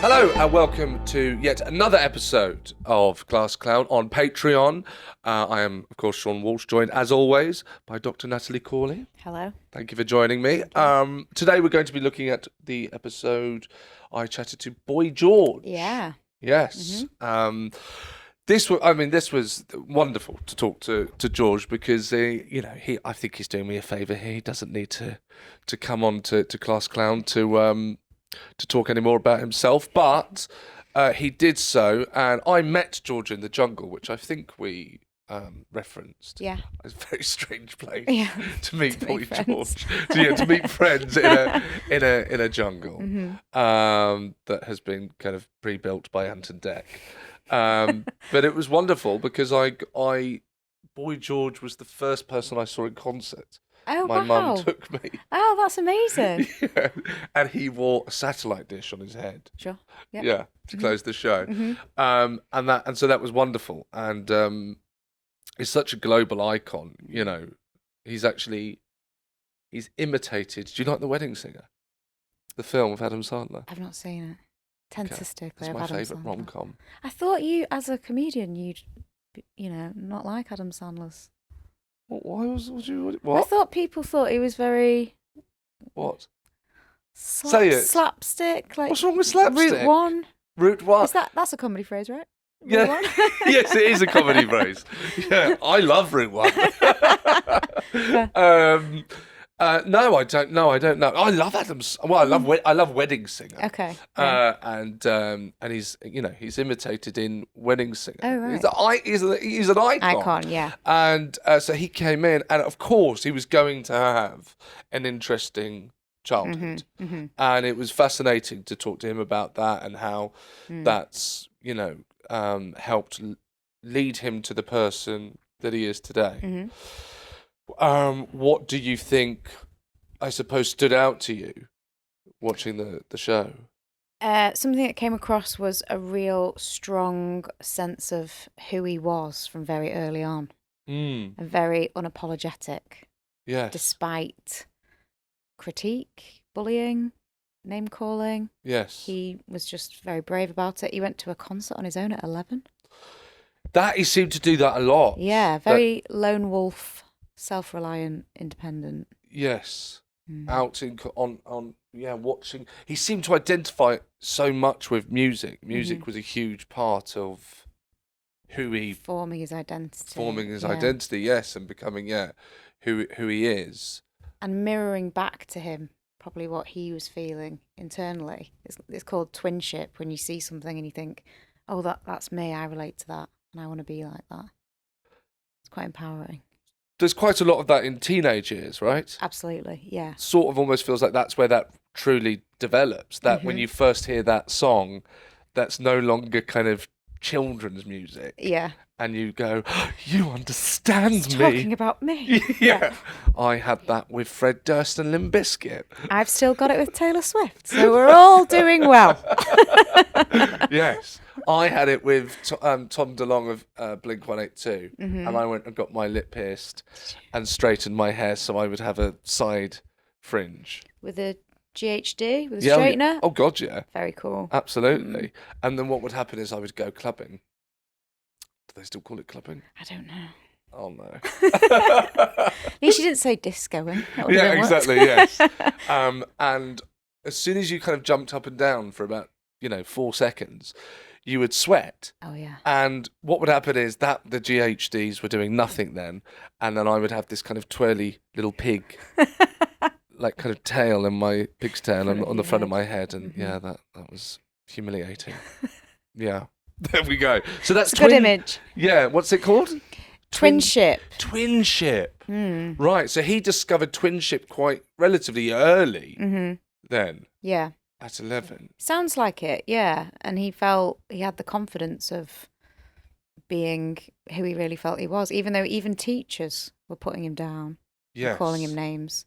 Hello and welcome to yet another episode of Class Clown on Patreon. I am, of course, Sean Walsh, joined as always by Dr. Natalie Corley. Hello. Thank you for joining me. Today we're going to be looking at the episode I chatted to Boy George. Yeah. Yes. This was wonderful to talk to George because I think he's doing me a favour here. He doesn't need to come on to Class Clown to talk any more about himself, but he did so, and I met George in the jungle, which I think we referenced. Yeah. It's a very strange place to meet To Boy meet friends. George. To meet friends in a jungle that has been kind of pre-built by Ant and Dec. But it was wonderful because Boy George was the first person I saw in concert. Oh, My wow. mum took me. Oh, that's amazing. Yeah. And he wore a satellite dish on his head. Sure. Yep. Yeah, to close the show. And so that was wonderful. And he's such a global icon, you know. He's imitated. Do you like The Wedding Singer? The film with Adam Sandler? I've not seen it. Tend to stay clear It's of my Adam favourite Sandler. rom-com. I thought you, as a comedian, you'd, not like Adam Sandler's. Why was you? I What? thought people thought he was very What? Say it. slapstick. Like What's wrong with slapstick? Route One. Route One. That's a comedy phrase, right? Yeah. Route One? Yes, it is a comedy phrase. Yeah, I love Route One. No, I don't know. I love Adam's. Well, I love Wedding Singer. Okay. Yeah. And he's imitated in Wedding Singer. Oh, right. He's an icon. Icon, yeah. And so he came in, and of course he was going to have an interesting childhood, and it was fascinating to talk to him about that and how that's helped lead him to the person that he is today. What do you think, I suppose, stood out to you watching the show? Something that came across was a real strong sense of who he was from very early on. And very unapologetic, Yes. despite critique, bullying, name calling. Yes. He was just very brave about it. He went to a concert on his own at 11. He seemed to do that a lot. Yeah, very lone wolf, self-reliant, independent. Yes. Out on watching. He seemed to identify so much with music. Music was a huge part of who he Forming his identity. identity, yes, and becoming who he is. And mirroring back to him probably what he was feeling internally. It's called twinship, when you see something and you think, oh, that's me, I relate to that, and I want to be like that. It's quite empowering. There's quite a lot of that in teenage years, right? Absolutely, yeah. Sort of almost feels like that's where that truly develops. That when you first hear that song, that's no longer kind of children's music. Yeah. And you go, you understand It's me. talking about me. Yeah. I had that with Fred Durst and Limp Bizkit. I've still got it with Taylor Swift, so we're all doing well. Yes. I had it with Tom DeLonge of Blink-182, and I went and got my lip pierced and straightened my hair so I would have a side fringe. With a GHD, with a straightener. Oh, God, yeah. Very cool. Absolutely. And then what would happen is I would go clubbing. Do they still call it clubbing? I don't know. Oh, no. At least you didn't say discoing. That would have Yeah, been exactly, yes. And as soon as you kind of jumped up and down for about, 4 seconds, you would sweat. Oh, yeah. And what would happen is that the GHDs were doing nothing then, and then I would have this kind of twirly little pig, like kind of tail in my pig's tail on the front of my head, and that was humiliating. Yeah, there we go. So that's It's a good image. Yeah, what's it called? Twinship. Twinship. Right. So he discovered twinship quite relatively early. Then. Yeah. At 11. Sounds like it, yeah. And he felt he had the confidence of being who he really felt he was, even though even teachers were putting him down, calling him names.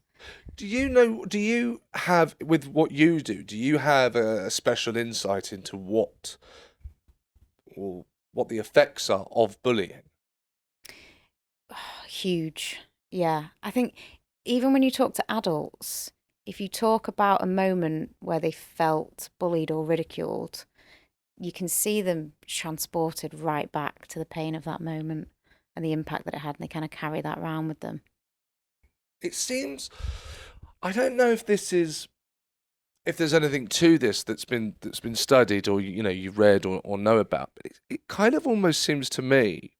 Do you have, with what you do you have a special insight into what the effects are of bullying? Huge. Yeah. I think even when you talk to adults, if you talk about a moment where they felt bullied or ridiculed, you can see them transported right back to the pain of that moment and the impact that it had, and they kind of carry that around with them. It seems, I don't know if there's anything to this that's been studied or you've read or know about, but it kind of almost seems to me,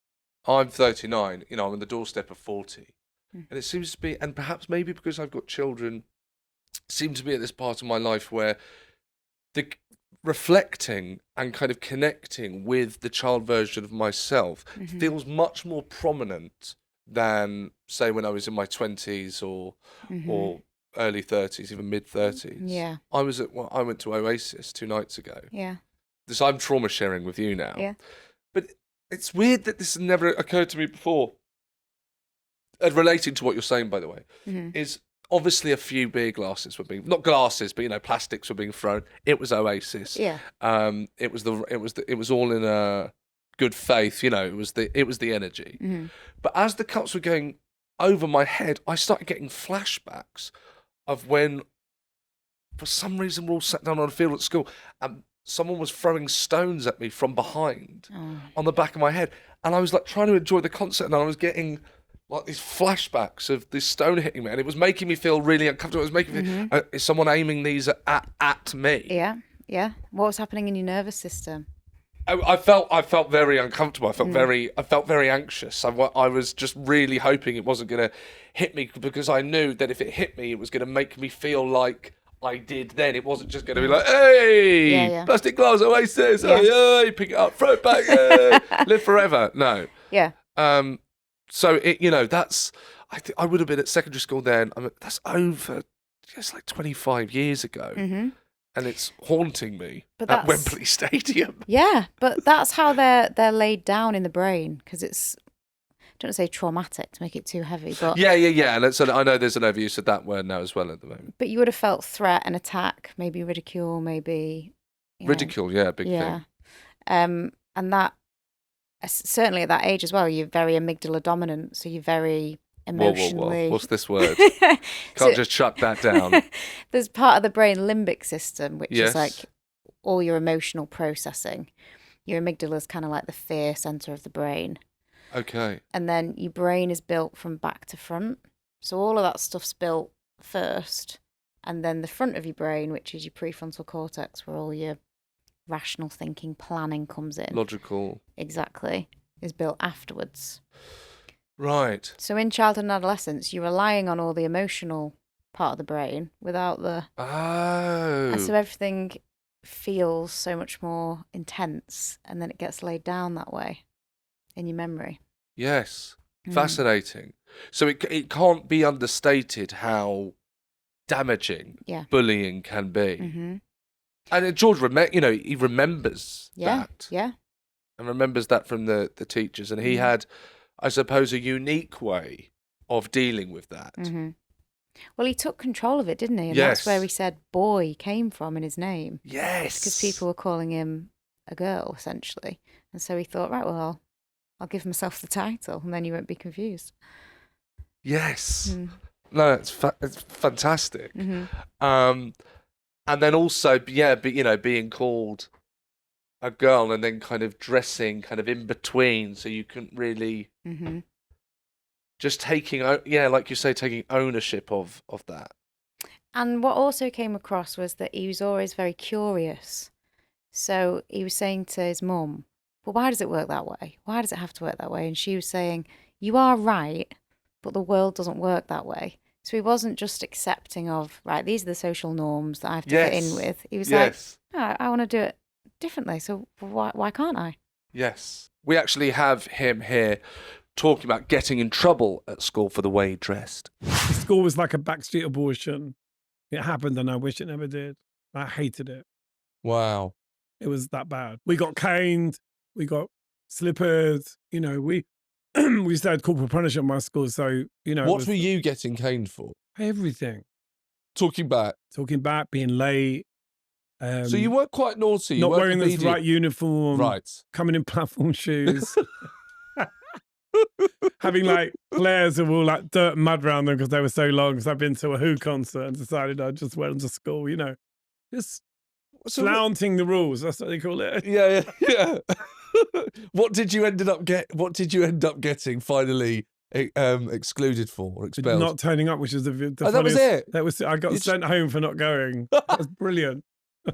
I'm 39, I'm on the doorstep of 40, and it seems to be, and perhaps maybe because I've got children, seem to be at this part of my life where the reflecting and kind of connecting with the child version of myself feels much more prominent than, say, when I was in my 20s or early 30s, even mid 30s. Yeah. I went to Oasis 2 nights ago. Yeah. This I'm trauma sharing with you now. Yeah. But it's weird that this has never occurred to me before. And relating to what you're saying, by the way, is obviously a few beer glasses were being, not glasses, but plastics were being thrown. It was Oasis. Yeah. It was all in a good faith. It was the energy. But as the cups were going over my head, I started getting flashbacks of when, for some reason, we're all sat down on a field at school and someone was throwing stones at me from behind on the back of my head. And I was like trying to enjoy the concert, and I was getting like these flashbacks of this stone hitting me, and it was making me feel really uncomfortable. It was making me feel, is someone aiming these at me? Yeah, yeah. What was happening in your nervous system? I felt very uncomfortable. I felt very anxious. I was just really hoping it wasn't going to hit me, because I knew that if it hit me, it was going to make me feel like I did then. It wasn't just going to be like, hey, plastic glass, Oasis, hey, pick it up, throw it back, hey, live forever. No. Yeah. So that's, I would have been at secondary school then. That's over just like 25 years ago. And it's haunting me at Wembley Stadium. Yeah, but that's how they're laid down in the brain, because it's, I don't want to say traumatic to make it too heavy, but yeah. And I know there's an overuse of that word now as well at the moment. But you would have felt threat and attack, maybe ridicule, maybe ridicule, big thing. And that, certainly at that age as well, you're very amygdala dominant, so you're very emotionally. Whoa. What's this word? Can't just shut that down. There's part of the brain, limbic system, which is like all your emotional processing. Your amygdala is kind of like the fear center of the brain. Okay. And then your brain is built from back to front. So all of that stuff's built first. And then the front of your brain, which is your prefrontal cortex, where all your rational thinking, planning comes in. Logical. Exactly. Is built afterwards. Right. So in childhood and adolescence, you're relying on all the emotional part of the brain without the... Oh. And so everything feels so much more intense, and then it gets laid down that way in your memory. Yes. Fascinating. So it can't be understated how damaging bullying can be. And George, he remembers that. Yeah. And remembers that from the teachers. And he had, I suppose, a unique way of dealing with that. Well, he took control of it, didn't he? And that's where he said boy came from in his name. Yes. Because people were calling him a girl, essentially. And so he thought, right, well, I'll give myself the title, and then you won't be confused. Yes. No, it's fantastic. And then also, being called a girl and then kind of dressing kind of in between, so you couldn't really just taking, like you say, taking ownership of that. And what also came across was that he was always very curious. So he was saying to his mum, well, why does it work that way? Why does it have to work that way? And she was saying, you are right, but the world doesn't work that way. So he wasn't just accepting of, right, these are the social norms that I have to fit in with. He was like, oh, I want to do it differently, so why can't I? Yes. We actually have him here talking about getting in trouble at school for the way he dressed. School was like a backstreet abortion. It happened and I wish it never did. I hated it. Wow. It was that bad. We got caned. We got slippers. We used to have corporal punishment at my school. So, What were you getting caned for? Everything. Talking back, being late. So you were quite naughty. Not wearing the right uniform. Right. Coming in platform shoes. having like flares of all like dirt and mud around them because they were so long. Because I've been to a Who concert and decided I'd just wear them to school, just flaunting the rules. That's what they call it. Yeah. What did you end up getting finally excluded for or expelled? Not turning up, which is the Oh, that was it. That was I got sent home for not going. That was brilliant. I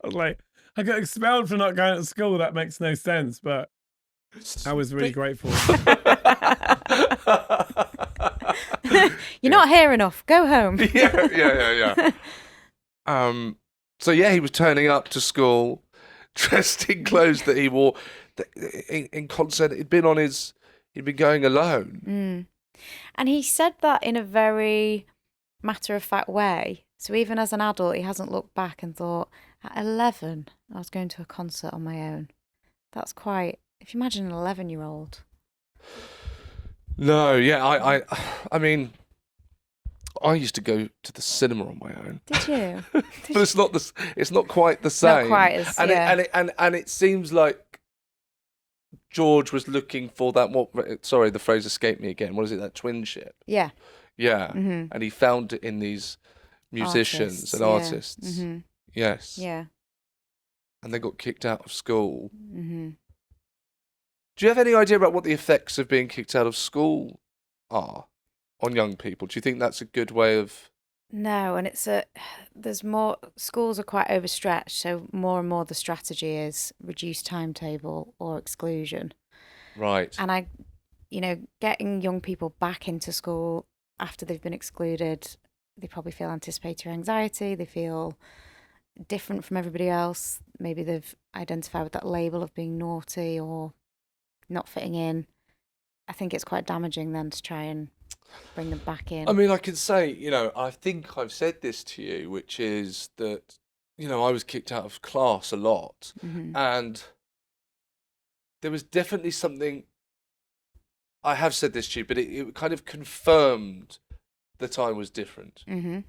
was like, I got expelled for not going to school. That makes no sense, but I was really grateful. You're not here enough. Go home. Yeah. So yeah, he was turning up to school dressed in clothes that he wore in concert. He'd been going alone. And he said that in a very matter-of-fact way. So even as an adult, he hasn't looked back and thought, at 11, I was going to a concert on my own. That's quite... If you imagine an 11-year-old. No, yeah, I mean, I used to go to the cinema on my own. Did you? But it's not quite the same. Not quite as, and it seems like George was looking for that. Sorry, the phrase escaped me again. What is it? That twinship. Yeah. Yeah. Mm-hmm. And he found it in these musicians and artists. Mm-hmm. Yes. Yeah. And they got kicked out of school. Mm-hmm. Do you have any idea about what the effects of being kicked out of school are on young people? Do you think that's a good way of... No, and there's more, schools are quite overstretched, so more and more the strategy is reduced timetable or exclusion. Right. And getting young people back into school after they've been excluded, they probably feel anticipatory anxiety, they feel different from everybody else. Maybe they've identified with that label of being naughty or not fitting in. I think it's quite damaging then to try and bring them back in. I mean, I can say, I think I've said this to you, which is that, I was kicked out of class a lot. Mm-hmm. And there was definitely something, I have said this to you, but it kind of confirmed that I was different. Mm-hmm.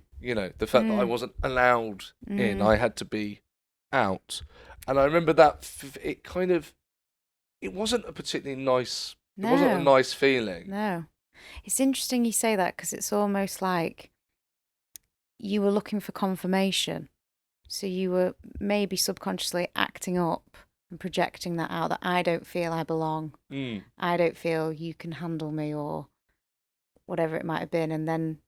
The fact that I wasn't allowed in, I had to be out. And I remember that it wasn't a particularly nice, it wasn't a nice feeling. No. It's interesting you say that because it's almost like you were looking for confirmation. So you were maybe subconsciously acting up and projecting that out, that I don't feel I belong. I don't feel you can handle me or whatever it might have been. And then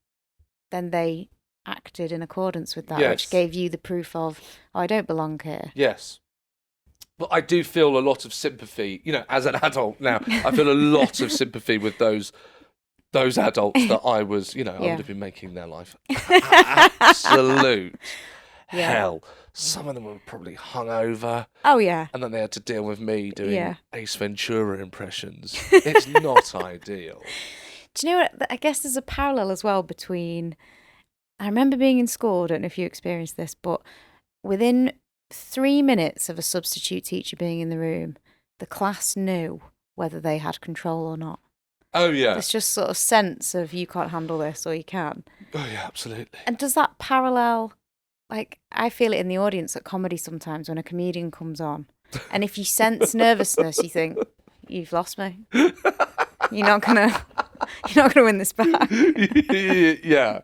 they acted in accordance with that, which gave you the proof of, I don't belong here. Yes. But I do feel a lot of sympathy, as an adult now. I feel a lot of sympathy with those adults that I was, I would have been making their life absolute hell. Some of them were probably hungover. Oh, yeah. And then they had to deal with me doing Ace Ventura impressions. It's not ideal. Do you know what? I guess there's a parallel as well between... I remember being in school, I don't know if you experienced this, but within 3 minutes of a substitute teacher being in the room, the class knew whether they had control or not. Oh, yeah. It's just sort of sense of you can't handle this or you can. Oh, yeah, absolutely. And does that parallel, like, I feel it in the audience at comedy sometimes when a comedian comes on. And if you sense nervousness, you think, you've lost me. You're not gonna win this back. Yeah.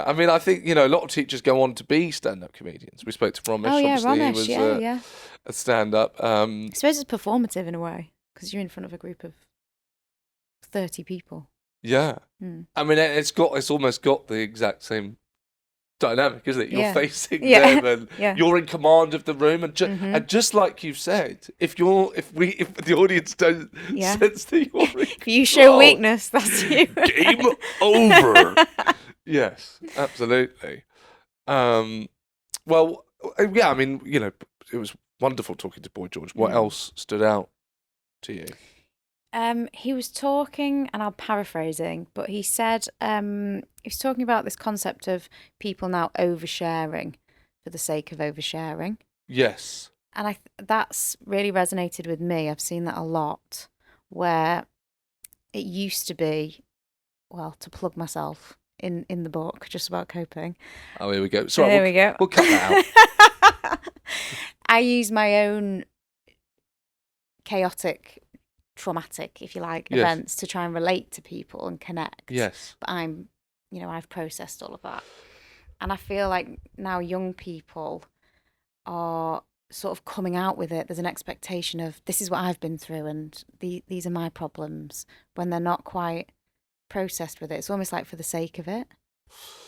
I mean, I think a lot of teachers go on to be stand-up comedians. We spoke to Romesh. Oh yeah, obviously. Romesh. He was a stand-up. I suppose it's performative in a way because you're in front of a group of 30 people. Yeah. I mean, it's almost got the exact same dynamic, isn't it? You're facing them and you're in command of the room, and just like you've said, if the audience don't sense that you're in if you show weakness, that's you. Game over. Yes, absolutely. Well, yeah, I mean, it was wonderful talking to Boy George. What else stood out to you? He was talking, and I'm paraphrasing, but he said he was talking about this concept of people now oversharing for the sake of oversharing. Yes. And that's really resonated with me. I've seen that a lot, where it used to be, well, to plug myself in the book, just about coping. Oh, here we go. Sorry, there we go. We'll cut that out. I use my own chaotic traumatic, if you like, Yes. events to try and relate to people and connect. Yes. But I've processed all of that. And I feel like now young people are sort of coming out with it. There's an expectation of, this is what I've been through and these are my problems, when they're not quite processed with it. It's almost like for the sake of it.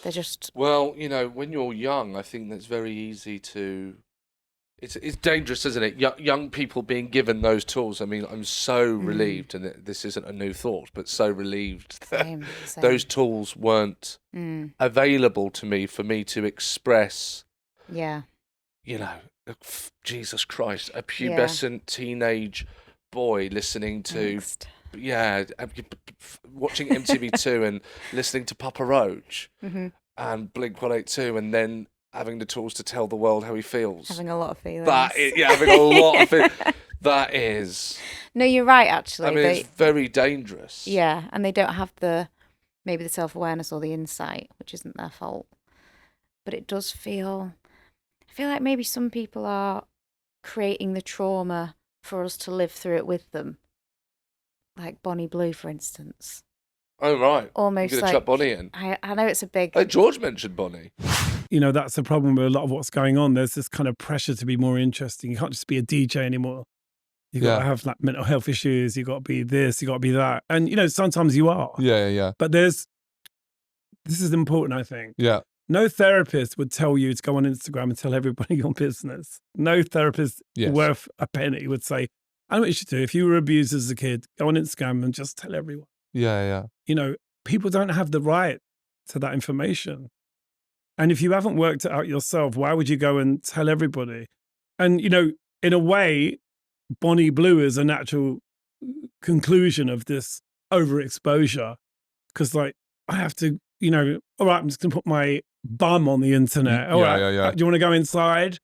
They're just... Well, when you're young, I think that's very easy to... It's dangerous, isn't it? Young people being given those tools. I mean, I'm so relieved, and this isn't a new thought, but so relieved that Same. those tools weren't available to me for me to express, Yeah. Jesus Christ, a pubescent teenage boy listening to... Angst. Yeah, watching MTV2 and listening to Papa Roach and Blink-182, and then having the tools to tell the world how he feels. Having a lot of feelings. Having a lot of feelings. That is... No, you're right, actually. I mean, it's very dangerous. Yeah, and they don't have maybe the self-awareness or the insight, which isn't their fault. But it does feel... I feel like maybe some people are creating the trauma for us to live through it with them. Like Bonnie Blue, for instance. Oh, right. Almost You're going like... to chuck Bonnie in. I know it's a big... George mentioned Bonnie. That's the problem with a lot of what's going on. There's this kind of pressure to be more interesting. You can't just be a DJ anymore. You've got to have like mental health issues. You've got to be this, you've got to be that. And, sometimes you are. Yeah. But this is important, I think. Yeah. No therapist would tell you to go on Instagram and tell everybody your business. No therapist worth a penny would say, I know what you should do. If you were abused as a kid, go on Instagram and just tell everyone. Yeah. People don't have the right to that information. And if you haven't worked it out yourself, why would you go and tell everybody? And, in a way, Bonnie Blue is a natural conclusion of this overexposure. Because, I have to, all right, I'm just going to put my bum on the internet. All right, do you want to go inside?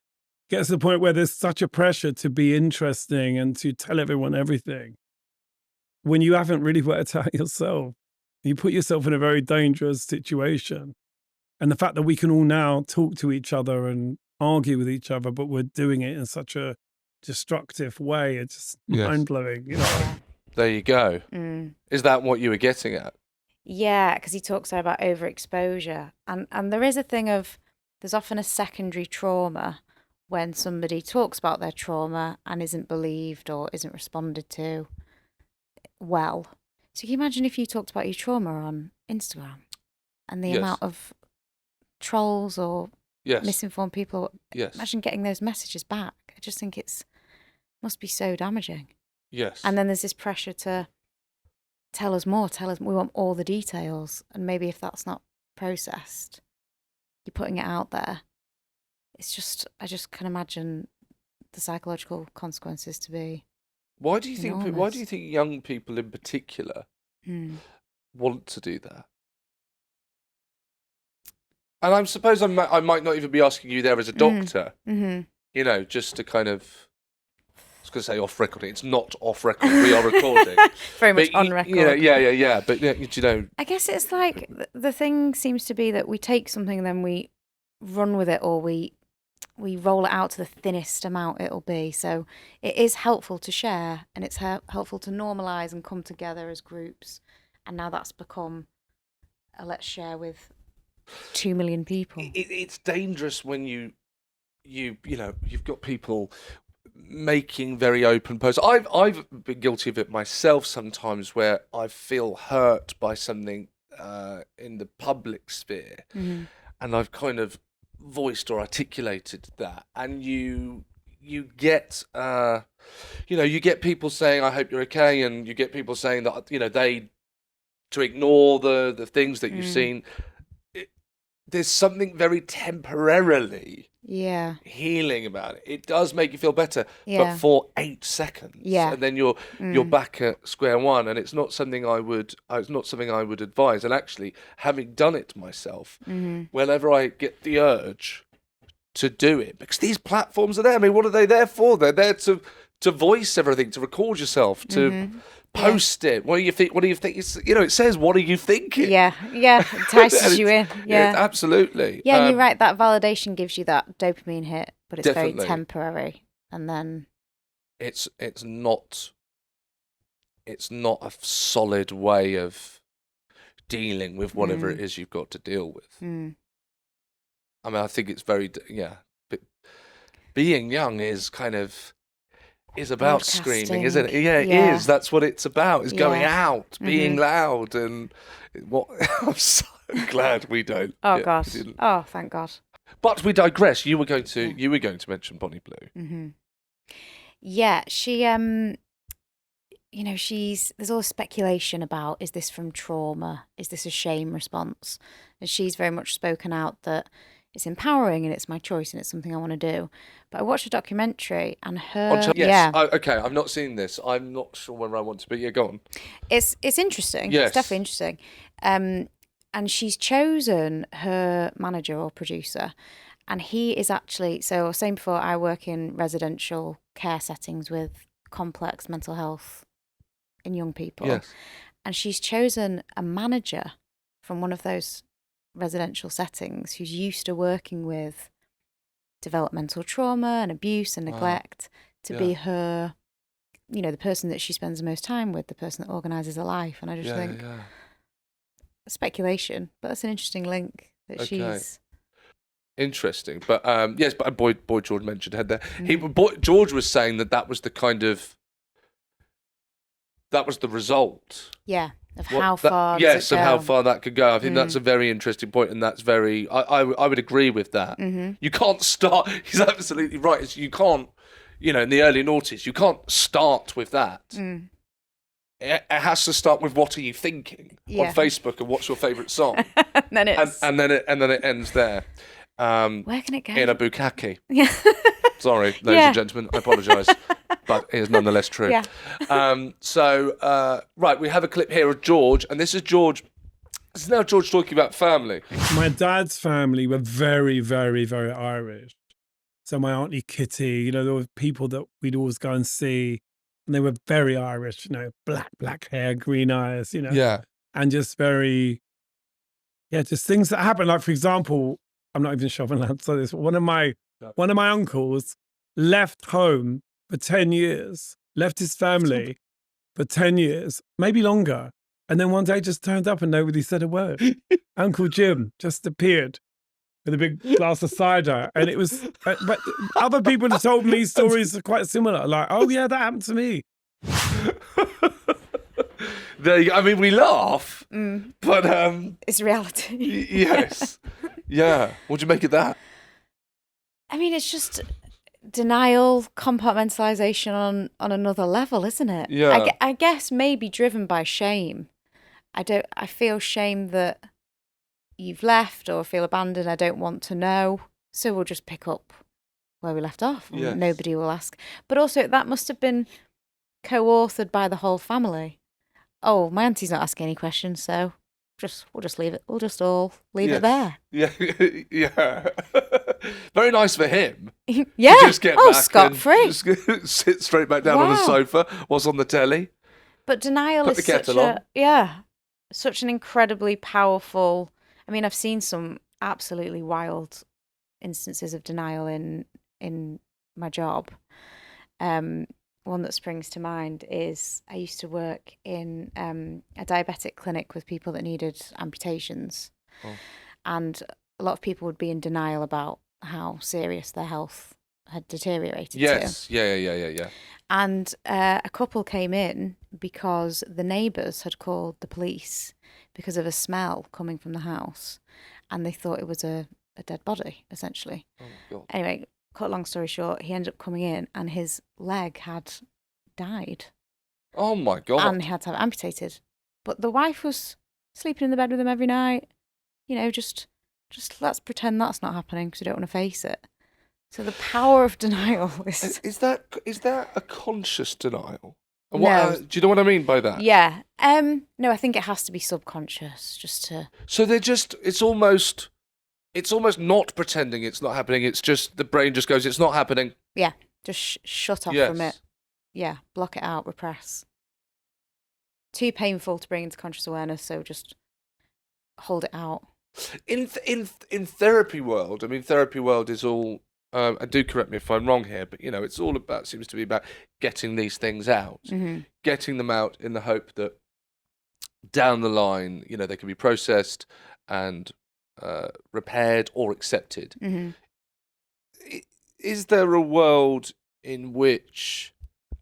Gets to the point where there's such a pressure to be interesting and to tell everyone everything when you haven't really worked out yourself. You put yourself in a very dangerous situation. And the fact that we can all now talk to each other and argue with each other, but we're doing it in such a destructive way, it's just mind-blowing. There you go. Is that what you were getting at? Yeah, because he talks about overexposure. And there is a thing of, there's often a secondary trauma when somebody talks about their trauma and isn't believed or isn't responded to well. So can you imagine if you talked about your trauma on Instagram and the amount of trolls or misinformed people? Imagine getting those messages back. I just think must be so damaging. Yes. And then there's this pressure to tell us more, we want all the details. And maybe if that's not processed, you're putting it out there. I just can imagine the psychological consequences to be Why do you enormous. think young people in particular want to do that? And I suppose I might not even be asking you there as a doctor, just to kind of, I was going to say off record. It's not off record. We are recording. Very much on record. Yeah. But, I guess it's like the thing seems to be that we take something and then we run with it, or we roll it out to the thinnest amount it'll be. So it is helpful to share, and it's helpful to normalise and come together as groups. And now that's become a let's share with 2 million people. It's dangerous when you've got people making very open posts. I've been guilty of it myself sometimes, where I feel hurt by something in the public sphere, and I've kind of voiced or articulated that, and you get you get people saying I hope you're okay, and you get people saying that they to ignore the things that you've seen. There's something very temporarily healing about it. It does make you feel better, but for 8 seconds, and then you're back at square one. And it's not something I would advise. And actually, having done it myself, whenever I get the urge to do it, because these platforms are there. I mean, what are they there for? They're there to voice everything, to record yourself, to post it. What do you think? It says, "What are you thinking?" Yeah. It entices you in. Yeah, absolutely. Yeah, and you're right. That validation gives you that dopamine hit, but it's Definitely. very temporary, and then it's not it's not a solid way of dealing with whatever it is you've got to deal with. I mean, I think it's very, but being young is about screaming, isn't it? Yeah, it is. That's what it's about, is going out, being loud, and what I'm so glad we don't. Oh, God. Oh, thank God. But we digress. You were going to mention Bonnie Blue. Yeah, she there's all this speculation about, is this from trauma? Is this a shame response? And she's very much spoken out that it's empowering and it's my choice and it's something I want to do. But I watched a documentary and her... Okay, I've not seen this. I'm not sure whether I want to, but go on. It's interesting. Yes. It's definitely interesting. And she's chosen her manager or producer, and he is actually... So I was saying before, I work in residential care settings with complex mental health in young people. Yes. And she's chosen a manager from one of those residential settings who's used to working with developmental trauma and abuse and neglect to be her, the person that she spends the most time with, the person that organises her life. And I just think, speculation, but that's an interesting link that she's... Interesting. But yes, but Boy George mentioned her there. George was saying that was the kind of... That was the result. Yeah, of how far that could go. I think that's a very interesting point, and that's very... I would agree with that. You can't start... He's absolutely right. You can't, in the early noughties, you can't start with that. It has to start with, what are you thinking on Facebook, and what's your favourite song? and then it ends there. Where can it go? In a bukkake. Yeah. Sorry, ladies and gentlemen, I apologise, but it is nonetheless true. Yeah. Right, we have a clip here of George, and this is George. This is now George talking about family. My dad's family were very, very, very Irish. So my auntie Kitty, there were people that we'd always go and see, and they were very Irish, black hair, green eyes, Yeah. And just very, just things that happen. Like, for example, I'm not even sure if I'm allowed to say this. One of my uncles left home for 10 years, left his family for 10 years, maybe longer. And then one day just turned up and nobody said a word. Uncle Jim just appeared with a big glass of cider. And it was, but other people have told me stories are quite similar. Like, oh yeah, that happened to me. I mean, we laugh, but... It's reality. Yes. Yeah. What do you make of that? I mean, it's just denial, compartmentalization on another level, isn't it? Yeah. I guess maybe driven by shame. I feel shame that you've left, or feel abandoned. I don't want to know. So we'll just pick up where we left off. Yes. Nobody will ask. But also, that must have been co-authored by the whole family. Oh, my auntie's not asking any questions, so we'll just leave it. We'll just all leave it there. Yeah, yeah. Very nice for him. Yeah. To just get back scot-free. Just sit straight back down on the sofa. What's on the telly? But denial Put is the kettle on. Such an incredibly powerful. I mean, I've seen some absolutely wild instances of denial in my job. One that springs to mind is I used to work in a diabetic clinic with people that needed amputations. Oh. And a lot of people would be in denial about how serious their health had deteriorated. Yes, yeah. And a couple came in because the neighbours had called the police because of a smell coming from the house, and they thought it was a dead body, essentially. Oh, my God. Anyway, cut long story short, he ended up coming in and his leg had died. Oh, my God. And he had to have it amputated. But the wife was sleeping in the bed with him every night. Just let's pretend that's not happening because we don't want to face it. So the power of denial is... Is that a conscious denial? No. Do you know what I mean by that? Yeah. No, I think it has to be subconscious just to... So it's almost not pretending it's not happening. It's just the brain just goes, it's not happening. Yeah. Just shut off from it. Yeah. Block it out, repress. Too painful to bring into conscious awareness, so just hold it out. In therapy world, I mean, therapy world is all and do correct me if I'm wrong here, but it's all about, seems to be about getting these things out, getting them out in the hope that down the line, they can be processed and repaired or accepted. Is there a world in which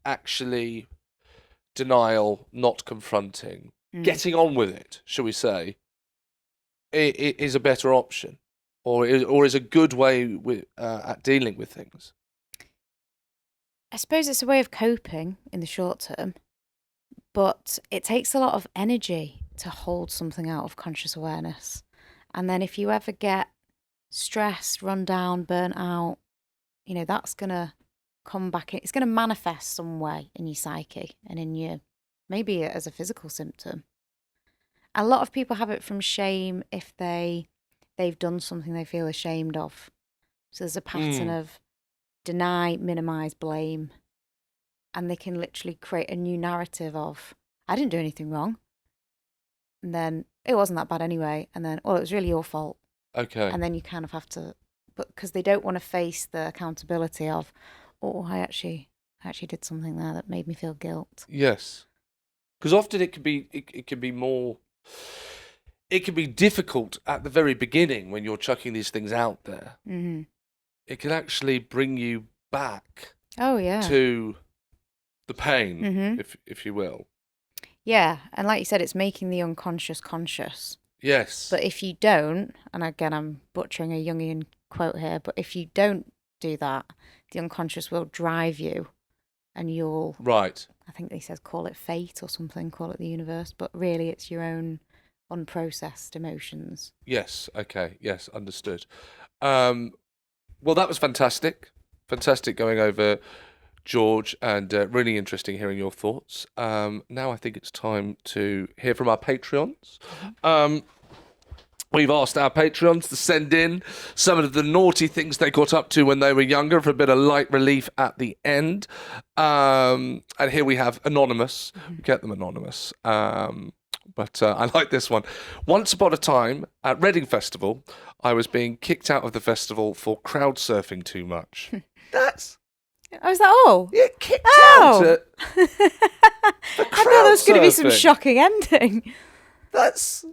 actually denial, not confronting, getting on with it, shall we say, is a better option, or is a good way at dealing with things? I suppose it's a way of coping in the short term, but it takes a lot of energy to hold something out of conscious awareness. And then if you ever get stressed, run down, burnt out, that's going to come back. It's going to manifest some way in your psyche and in your, maybe as a physical symptom. A lot of people have it from shame if they've done something they feel ashamed of. So there's a pattern of deny, minimize, blame. And they can literally create a new narrative of, I didn't do anything wrong. And then it wasn't that bad anyway. And then, it was really your fault. Okay. And then you kind of have to, because they don't want to face the accountability of, I actually did something there that made me feel guilt. Yes. Because often it can be difficult at the very beginning when you're chucking these things out there. It can actually bring you back to the pain, if you will. Yeah, and like you said, it's making the unconscious conscious. Yes. But if you don't, and again, I'm butchering a Jungian quote here, but if you don't do that, the unconscious will drive you, and you'll... Right. I think he says call it fate or something, call it the universe, but really it's your own unprocessed emotions. Yes, okay, yes, understood. Well, that was fantastic. Fantastic going over George, and really interesting hearing your thoughts. Now I think it's time to hear from our Patreons. We've asked our Patreons to send in some of the naughty things they got up to when they were younger for a bit of light relief at the end. And here we have Anonymous. Get them anonymous. But I like this one. Once upon a time, at Reading Festival, I was being kicked out of the festival for crowdsurfing too much. That's... Oh, is that all? Yeah, kicked out at I thought there was going to be some shocking ending. That's...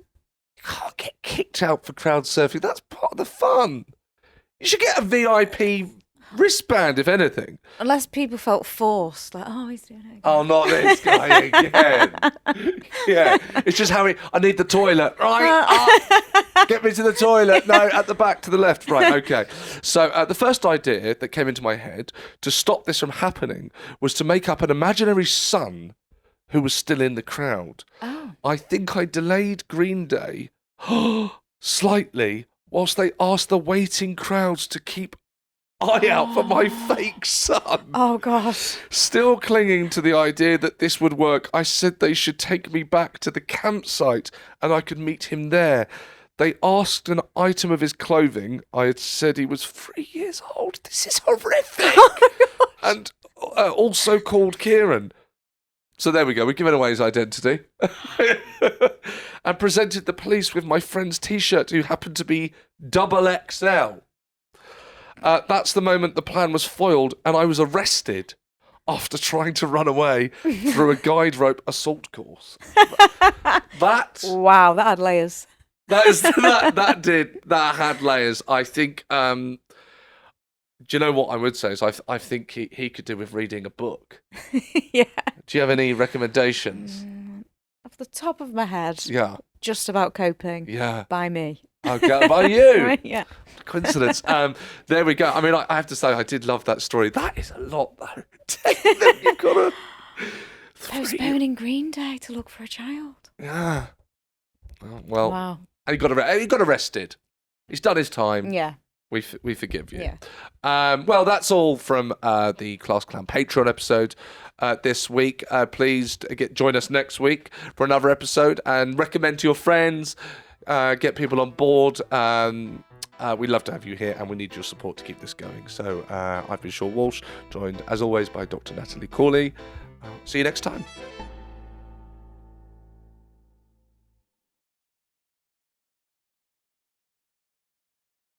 You can't get kicked out for crowd surfing. That's part of the fun. You should get a VIP wristband, if anything. Unless people felt forced, like, he's doing it again. Oh, not this guy again. Yeah, it's just how I need the toilet. Right, get me to the toilet. No, at the back to the left. Right, okay. So the first idea that came into my head to stop this from happening was to make up an imaginary son who was still in the crowd. Oh. I think I delayed Green Day slightly whilst they asked the waiting crowds to keep eye out for my fake son. Oh, gosh. Still clinging to the idea that this would work, I said they should take me back to the campsite and I could meet him there. They asked an item of his clothing. I had said he was 3 years old. This is horrific. Oh, and also called Kieran. So there we go. We've given away his identity. And presented the police with my friend's T-shirt who happened to be XXL. That's the moment the plan was foiled and I was arrested after trying to run away through a guide rope assault course. Wow, that had layers. That had layers. I think... do you know what I would say is I think he could do with reading a book. Yeah. Do you have any recommendations? Off the top of my head. Yeah. Just about coping. Yeah. By me. Okay, by you. Yeah. Coincidence. There we go. I mean, I have to say, I did love that story. That is a lot, though. You've got to... Postponing Green Day to look for a child. Yeah. Well, wow. And he got arrested. He's done his time. Yeah. We forgive you. Yeah. Well, that's all from the Class Clown Patreon episode this week. Please join us next week for another episode and recommend to your friends. Get people on board. We'd love to have you here and we need your support to keep this going. So I've been Sean Walsh, joined as always by Dr. Natalie Corley. See you next time.